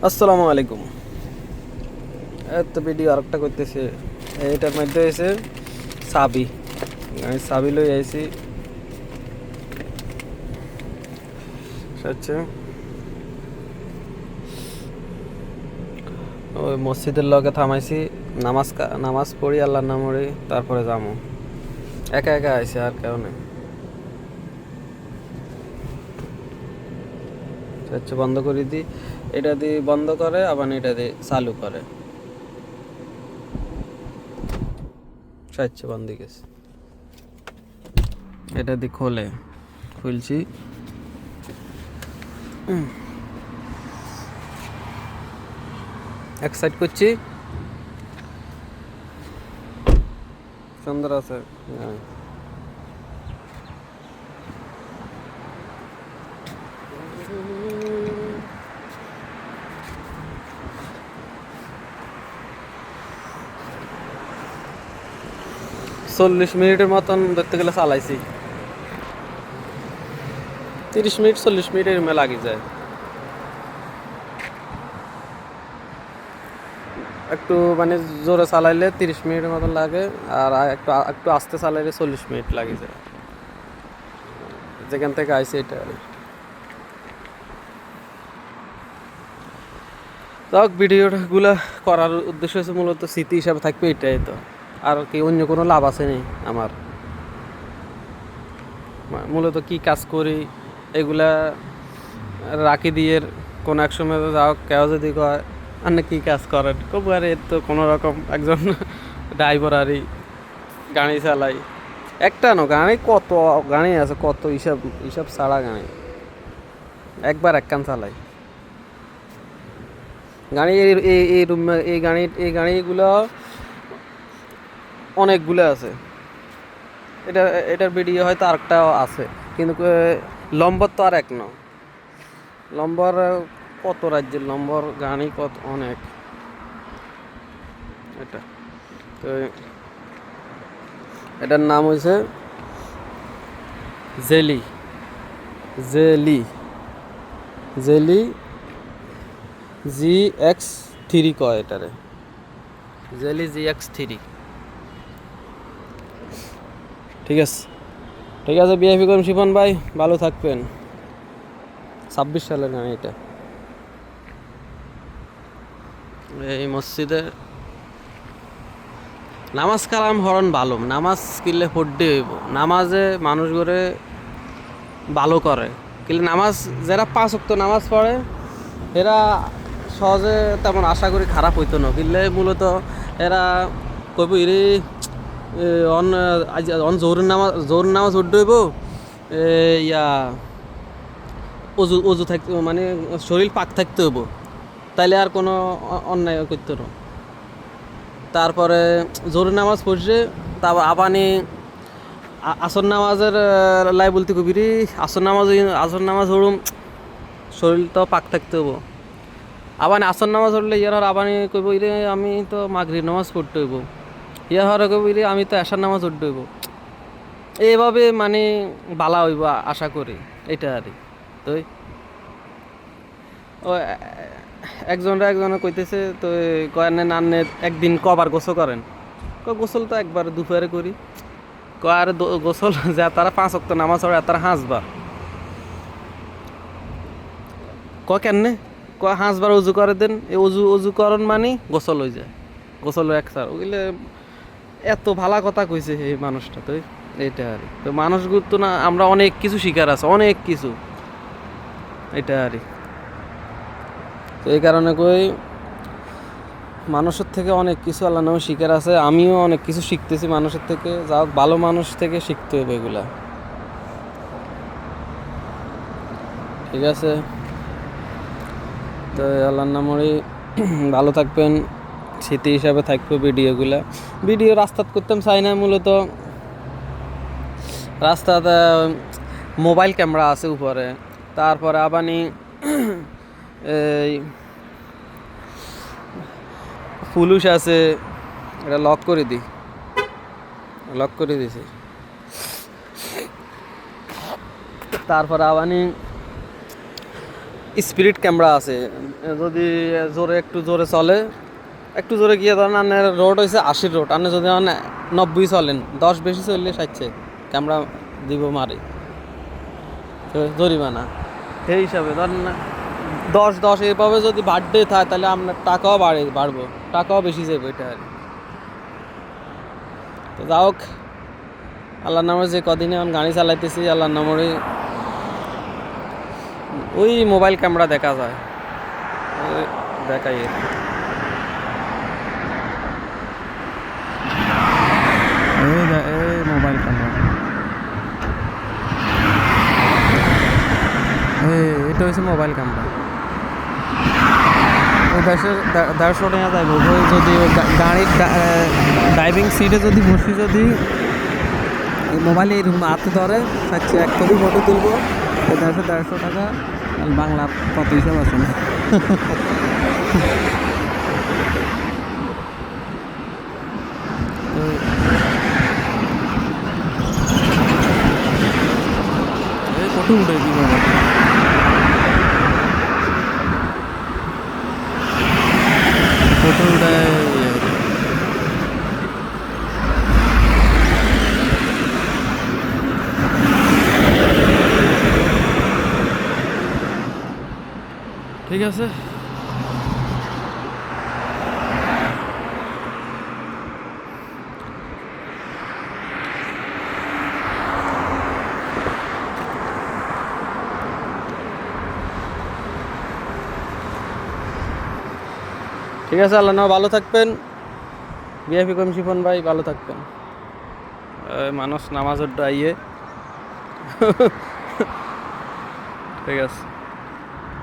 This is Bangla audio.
আসসালামু আলাইকুম। এত ভিডিও আরেকটা করতেছে। এটার মধ্যে হয়েছে চাবি। আমি চাবি লই আইছি। আচ্ছা, ওই মসজিদের লগে থামাইছি। নামাজ পড়ি, আল্লাহর নাম পড়ি, তারপরে যামু। একা একা আইছে, আর কেউ নেই। আচ্ছা, বন্ধ করে দিই। এটা দিয়ে বন্ধ করে, আবার এটা দিয়ে চালু করে। আচ্ছা, বন্ধ গেছে। এটা দিয়ে খুলছি। এক সাইড করছি, সুন্দর আছে। হ্যাঁ, 40 মিনিটের মতন ধরতে গেলে চালাইছি। 30 মিনিট 40 মিনিট এর লাগে যায়। একটু মানে জোরে চালাইলে 30 মিনিটের মতন লাগে, আর একটু একটু আস্তে চালাইলে 40 মিনিট লাগে যায়। যেখান থেকে আইসি এটা আর কি। যাক, ভিডিওগুলো করার উদ্দেশ্য হচ্ছে মূলত স্মৃতি হিসাবে থাকবে, এটাই তো। আর কি অন্য কোনো লাভ আছে নেই আমার। মূলত কি কাজ করি এগুলা রাখি দিয়ে কোনো এক সময় যাও, কেউ যদি কয় আপনি কী কাজ করেন, কবু আর এর তো কোনো রকম একজন ড্রাইভার আরই গাড়ি চালাই। একটা না, গাড়ি কত গাড়ি আছে, কত হিসাব হিসাব ছাড়া গাড়ি। একবার একখান চালাই গাড়ি। এই গাড়িগুলো অনেকগুলো আছে। এটার ভিডিও হয়তো আরেকটাও আছে, কিন্তু লম্বর তো আর এক ন। লম্বর কত রাজ্যের লম্বর গাড়ি, কত অনেক। এটা তো এটার নাম হয়েছে জেলি। জেলি জেলি GX3 কয় এটারে। Jelly GX3। ঠিক আছে, ঠিক আছে। বিআইপি করুন শিপন ভাই, ভালো থাকবেন। 26 সালের গাড়ি এটা। এই মসজিদে নামাজ কালাম হরণ ভালো, নামাজ কিনলে পড়তে হইব। নামাজে মানুষ করে ভালো করে, কিন্তু নামাজ যারা 5 ওয়াক্ত নামাজ পড়ে এরা সহজে তেমন আশা করি খারাপ হইতো না। কিনলে মূলত এরা কইব ইরে অন জোর নামাজ উঠতে হইব, ইয়া অজু থাকতে, মানে শরীর পাক থাকতে হইব, তাইলে আর কোনো অন্যায় করতো না। তারপরে জোরের নামাজ পড়ছে, তারপর আবানি আসর নামাজের লাই বলতে কবি রে, আসর নামাজ হরুম, শরীর তো পাক থাকতে হবো। আবানি আসর নামাজ হরলে ইয়ার আবানি কইব রে আমি তো মাগরিব নামাজ পড়তে হইব। ইয়া হরে কইব রে আমি তো এশার নামাজ পড়তে হইব। এইভাবে মানে বালা হইব আশা করি, এটা আর কি। তো ও একজনে কইতেছে তো, কয়েন নান্নে একদিন কবার গোসল করেন? গোসল তো একবার দুপুরে করি। আর গোসল যে তারা 5 ওয়াক্ত নামাজ পড়ে তারা হাঁসবার কেনে হাঁসবার উজু করে দেন। এই উজু করন মানে গোসল হয়ে যায়। গোসল এক স্যার ওইলে এত ভালা কথা কইছে এই মানুষটা। তো এইটা আর তো মানুষগুলো তো না, আমরা অনেক কিছু শিকার আছে, অনেক কিছু। এটা আর তো এই কারণে কই মানুষের থেকে অনেক কিছু আল্লাহ নামে শিকার আছে। আমিও অনেক কিছু শিখতেছি মানুষের থেকে। যা ভালো মানুষ থেকে শিখতে হবে এগুলা। ঠিক আছে, তো আল্লাহর নামে ভালো থাকবেন। স্মৃতি হিসাবে থাকবে ভিডিও রাস্তাত করতাম চাই না। মূলত রাস্তাতে মোবাইল ক্যামেরা আছে উপরে, তারপরে আবানি এই পুলিশ আছে। এটা লক করে দিছি। তারপরে আবানি স্পিরিট ক্যামেরা আছে, যদি জোরে একটু জোরে চলে, একটু জোরে গিয়ে ধরেন আপনার রোড হয়েছে 80 রোড, আপনি যদি 90 চলেন, 10 বেশি চললে 60 ক্যামেরা দিব মারি, তো জরিমানা। সেই হিসাবে ধরেন না 10 এইভাবে যদি বাড়তে থাকে তাহলে আপনার টাকাও বাড়বো, টাকাও বেশি যাবে, এটা আর কি। তো যা হোক, আল্লাহর নামে যে কদিনে এখন গাড়ি চালাইতেছি, আল্লাহর নামে ওই মোবাইল ক্যামেরা দেখা যায়, ওই দেখাই আর কি। এই মোবাইল ক্যামেরা, এটা হচ্ছে মোবাইল ক্যামেরা। ওই 150 টাকা যাইব যদি গাড়ির ড্রাইভিং সিটে যদি বসি, যদি মোবাইলে এরকম হাতে ধরে থাকছে, এক কপি ফটো তুলবো, 150 টাকা। বাংলা কত হিসাব আছে না? ফটো উঠে কীভাবে? ফটো উঠায় ঠিক আছে। ঠিক আছে, আল্লাহ ভালো থাকবেন। বিএফি কম শিফন ভাই ভালো থাকবেন। মানুষ নামাজ আইয়ে ঠিক আছে।